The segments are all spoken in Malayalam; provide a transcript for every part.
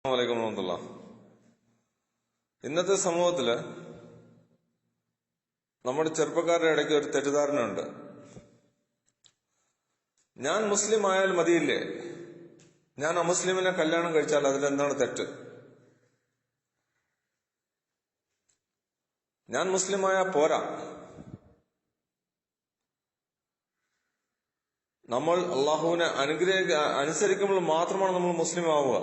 അസ്സലാമു അലൈക്കും. ഇന്നത്തെ സമൂഹത്തില് നമ്മുടെ ചെറുപ്പക്കാരുടെ ഇടയ്ക്ക് ഒരു തെറ്റിദ്ധാരണയുണ്ട്. ഞാൻ മുസ്ലിം ആയാൽ മതിയില്ലേ, ഞാൻ അമുസ്ലിമിനെ കല്യാണം കഴിച്ചാൽ അതിലെന്താണ് തെറ്റ്? ഞാൻ മുസ്ലിമായ പോരാ, നമ്മൾ അള്ളാഹുവിനെ അനുസരിക്കുമ്പോൾ മാത്രമാണ് നമ്മൾ മുസ്ലിം ആവുക.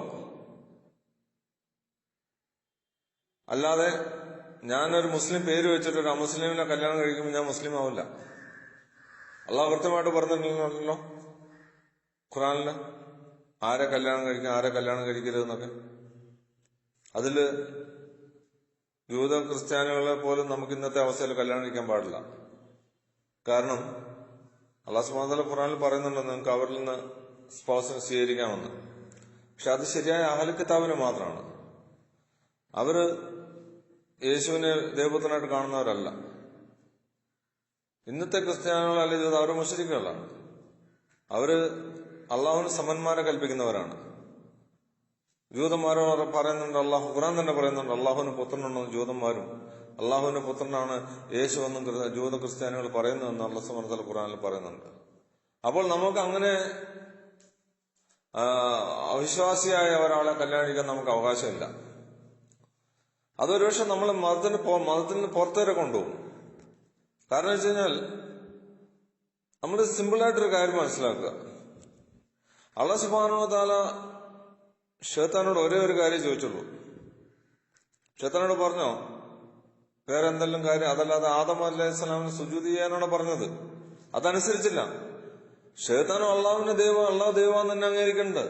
അല്ലാതെ ഞാനൊരു മുസ്ലിം പേര് വെച്ചിട്ട് ഒരു അമുസ്ലിമിനെ കല്യാണം കഴിക്കുമ്പോൾ ഞാൻ മുസ്ലിം ആവില്ല. അള്ളാഹു കൃത്യമായിട്ട് പറഞ്ഞിട്ടുണ്ടല്ലോ ഖുറാനില് ആരെ കല്യാണം കഴിക്കാം, ആരെ കല്യാണം കഴിക്കരുതെന്നൊക്കെ. അതില് യൂത ക്രിസ്ത്യാനികളെ പോലും നമുക്ക് ഇന്നത്തെ അവസ്ഥയിൽ കല്യാണം കഴിക്കാൻ പാടില്ല. കാരണം അള്ളാഹു സുബ്ഹാനഹു വ തആല ഖുറാനിൽ പറയുന്നുണ്ട് നിങ്ങൾക്ക് അവരിൽ നിന്ന് സ്പൗസിനെ സ്വീകരിക്കാമെന്ന്. പക്ഷെ അത് ശരിയായ അഹ്ലുൽ കിതാബിന് മാത്രമാണ്. അവര് യേശുവിനെ ദൈവപുത്രനായിട്ട് കാണുന്നവരല്ല. ഇന്നത്തെ ക്രിസ്ത്യാനികൾ അല്ലെങ്കിൽ അവർ മുശ്രിക്കുകളാണ്. അവര് അള്ളാഹുവിന് സമന്മാരെ കൽപ്പിക്കുന്നവരാണ്. ജൂതന്മാരോ പറയുന്നുണ്ട്, അള്ളാഹു ഖുറാൻ തന്നെ പറയുന്നുണ്ട് അള്ളാഹുവിന് പുത്രനുണ്ടെന്ന് ജൂതന്മാരും അള്ളാഹുവിന്റെ പുത്രനാണ് യേശു എന്നും ജൂത ക്രിസ്ത്യാനികൾ പറയുന്നതെന്ന് അല്ലാഹു സുബ്ഹാനഹു വ തആല ഖുറാനിൽ പറയുന്നുണ്ട്. അപ്പോൾ നമുക്ക് അങ്ങനെ അവിശ്വാസിയായ ഒരാളെ കല്യാണം കഴിക്കാൻ നമുക്ക് അവകാശമില്ല. അതൊരു പക്ഷെ നമ്മൾ മതത്തിന് പുറത്തു വരെ കൊണ്ടുപോകും. കാരണം വെച്ച് കഴിഞ്ഞാൽ നമ്മൾ സിമ്പിളായിട്ടൊരു കാര്യം മനസ്സിലാക്കുക. അല്ലാഹു സുബ്ഹാനഹു വ തആല ശൈത്താനോട് ഒരേ ഒരു കാര്യം ചോദിച്ചുള്ളൂ. ശൈത്താനോട് പറഞ്ഞോ വേറെ എന്തെല്ലാം കാര്യം, അതല്ലാതെ ആദം അലൈഹിസ്സലാമിന് സുജൂദ് ചെയ്യാനാണ് പറഞ്ഞത്. അതനുസരിച്ചില്ല. ശൈത്താനും അള്ളാഹുവിന്റെ ദൈവം, അള്ളാഹു ദൈവമാണെന്ന് തന്നെ അംഗീകരിക്കുന്നുണ്ട്.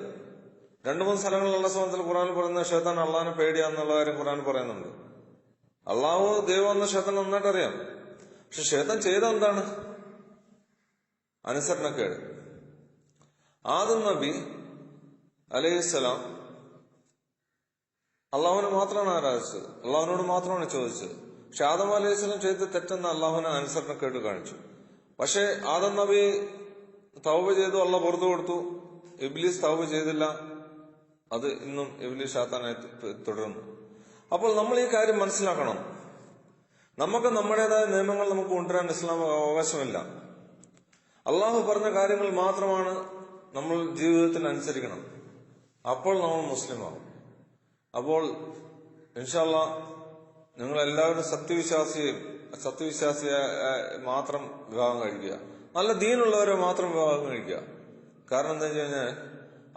2-3 സ്ഥലങ്ങളിൽ അല്ലാഹു സുബ്ഹാനഹു വ തആല ഖുറാനിൽ പറയുന്നത് ശൈത്താൻ അള്ളാഹിനെ പേടിയാന്നുള്ള കാര്യം ഖുറാനിൽ പറയുന്നുണ്ട്. അള്ളാഹു ദൈവമെന്ന് ശൈത്താൻ നന്നായിട്ട് അറിയാം. പക്ഷെ ശൈത്താൻ ചെയ്ത എന്താണ്? അനുസരണക്കേട്. ആദം നബി അലൈഹിസ്സലാം അള്ളാഹുവിനെ മാത്രമാണ് ആരാധിച്ചത്, അള്ളാഹുവിനോട് മാത്രമാണ് ചോദിച്ചത്. പക്ഷെ ആദം അലൈഹിസ്സലാം ചെയ്ത തെറ്റെന്ന് അള്ളാഹുവിനെ അനുസരണക്കേട് കാണിച്ചു. പക്ഷെ ആദം നബി തൗബ ചെയ്തു, അള്ളാഹ് പുറത്തു കൊടുത്തു. ഇബ്ലീസ് തൗബ ചെയ്തില്ല. അത് ഇന്നും ഇബ്ലീസ് ശൈത്താനായി തുടരുന്നു. അപ്പോൾ നമ്മൾ ഈ കാര്യം മനസ്സിലാക്കണം. നമുക്ക് നമ്മുടേതായ നിയമങ്ങൾ നമുക്ക് കൊണ്ടുവരാൻ ഇസ്ലാം അവകാശമില്ല. അള്ളാഹു പറഞ്ഞ കാര്യങ്ങൾ മാത്രമാണ് നമ്മൾ ജീവിതത്തിൽ അനുസരിക്കണം. അപ്പോൾ നമ്മൾ മുസ്ലിമാവും. അപ്പോൾ ഇൻഷാ അല്ലാഹ് നിങ്ങളെല്ലാവരും സത്യവിശ്വാസിയെ മാത്രം വിവാഹം കഴിക്കുക. നല്ല ദീനുള്ളവരെ മാത്രം വിവാഹം കഴിക്കുക. കാരണം എന്താ വെച്ച് കഴിഞ്ഞാൽ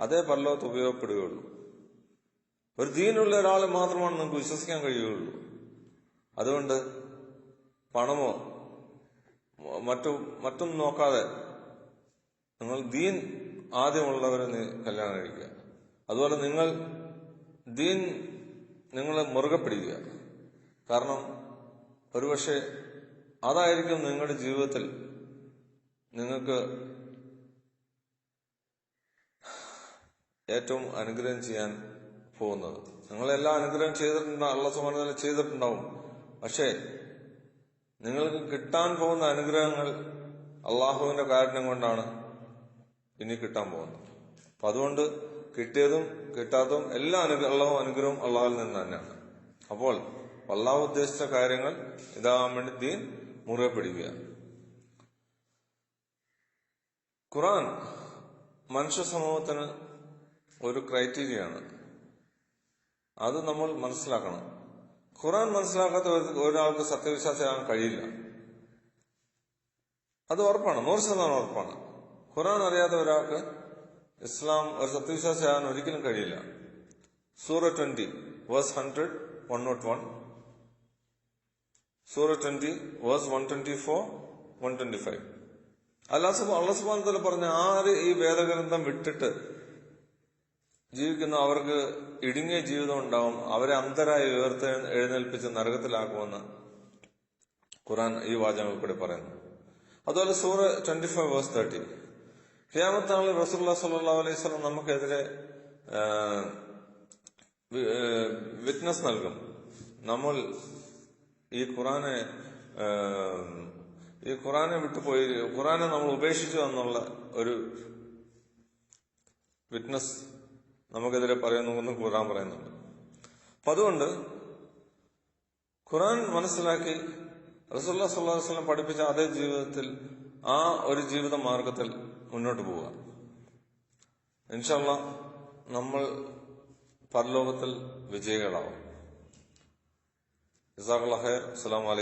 അതേ പരലോകത്ത് ഉപയോഗപ്പെടുകയുള്ളൂ. ഒരു ദീനുള്ള ഒരാളെ മാത്രമാണ് നിങ്ങൾക്ക് വിശ്വസിക്കാൻ കഴിയുകയുള്ളൂ. അതുകൊണ്ട് പണമോ മറ്റൊന്നും നോക്കാതെ നിങ്ങൾ ദീൻ ആദ്യമുള്ളവരെ കല്യാണം കഴിക്കുക. അതുപോലെ നിങ്ങൾ ദീൻ മുറുകെ പിടിക്കുക. കാരണം ഒരുപക്ഷെ അതായിരിക്കും നിങ്ങളുടെ ജീവിതത്തിൽ നിങ്ങൾക്ക് ഏറ്റവും അനുഗ്രഹം ചെയ്യാൻ പോകുന്നത്. നിങ്ങളെല്ലാം അനുഗ്രഹം ചെയ്തിട്ടുണ്ടാവും, അല്ലാഹു സുബ്ഹാനഹു വ തആല ചെയ്തിട്ടുണ്ടാവും. പക്ഷേ നിങ്ങൾക്ക് കിട്ടാൻ പോകുന്ന അനുഗ്രഹങ്ങൾ അള്ളാഹുവിന്റെ കാരുണ്യം കൊണ്ടാണ് ഇനി കിട്ടാൻ പോകുന്നത്. അപ്പൊ അതുകൊണ്ട് കിട്ടിയതും കിട്ടാത്തതും എല്ലാ അനുഗ്രഹവും അള്ളാഹുവിൽ നിന്ന് തന്നെയാണ്. അപ്പോൾ അള്ളാഹു ഉദ്ദേശിച്ച കാര്യങ്ങൾ ഇതാകാൻ വേണ്ടി ദീൻ മുറുകെ പിടിക്കുക. ഖുർആൻ മനുഷ്യ സമൂഹത്തിന് ഒരു ക്രൈറ്റീരിയയാണ്. അത് നമ്മൾ മനസ്സിലാക്കണം. ഖുർആൻ മനസ്സിലാക്കാത്ത ഒരാൾക്ക് സത്യവിശ്വാസിയാകാൻ കഴിയില്ല. അത് ഉറപ്പാണ്, 100% ഉറപ്പാണ്. ഖുർആൻ അറിയാത്ത ഒരാൾക്ക് ഇസ്ലാം ഒരു സത്യവിശ്വാസിയാകാൻ ഒരിക്കലും കഴിയില്ല. സൂറ 20 വേഴ്സ് 100, 101, സൂറ 20 വേഴ്സ് 124, 125. അല്ലാഹു സുബ്ഹാനഹു വ തആല പറഞ്ഞ ആര് ഈ വേദഗ്രന്ഥം വിട്ടിട്ട് ജീവിക്കുന്ന അവർക്ക് ഇടുങ്ങിയ ജീവിതം ഉണ്ടാവും, അവരെ അന്ധരായി എഴുന്നേൽപ്പിച്ച് നരകത്തിലാക്കുമെന്ന് ഖുർആൻ ഈ വാചകങ്ങൾ കൂടി പറയുന്നു. അതുപോലെ സൂറ 25 വേഴ്സ് 30 ഖിയാമത്ത് നാളിൽ റസൂലുള്ളാഹി സ്വല്ലല്ലാഹു അലൈഹി വസല്ലം നമുക്കെതിരെ വിറ്റ്നസ് നൽകും. നമ്മൾ ഈ ഖുറാനെ വിട്ടുപോയി, ഖുറാനെ നമ്മൾ ഉപേക്ഷിച്ചു എന്നുള്ള ഒരു വിറ്റ്നസ് നമുക്കെതിരെ പറയുന്നു ഖുർആൻ പറയുന്നുണ്ട്. അപ്പൊ അതുകൊണ്ട് ഖുർആൻ മനസ്സിലാക്കി റസൂലുള്ളാഹി സ്വല്ലല്ലാഹു അലൈഹി വസല്ലം പഠിപ്പിച്ച അതേ ജീവിതത്തിൽ ആ ഒരു ജീവിത മാർഗത്തിൽ മുന്നോട്ട് പോവുക. ഇൻഷാ അല്ലാഹ് നമ്മൾ പരലോകത്തിൽ വിജയികളാവും. ജസാക്കല്ലാഹു ഖൈർ. അസ്സലാമു അലൈക്കും.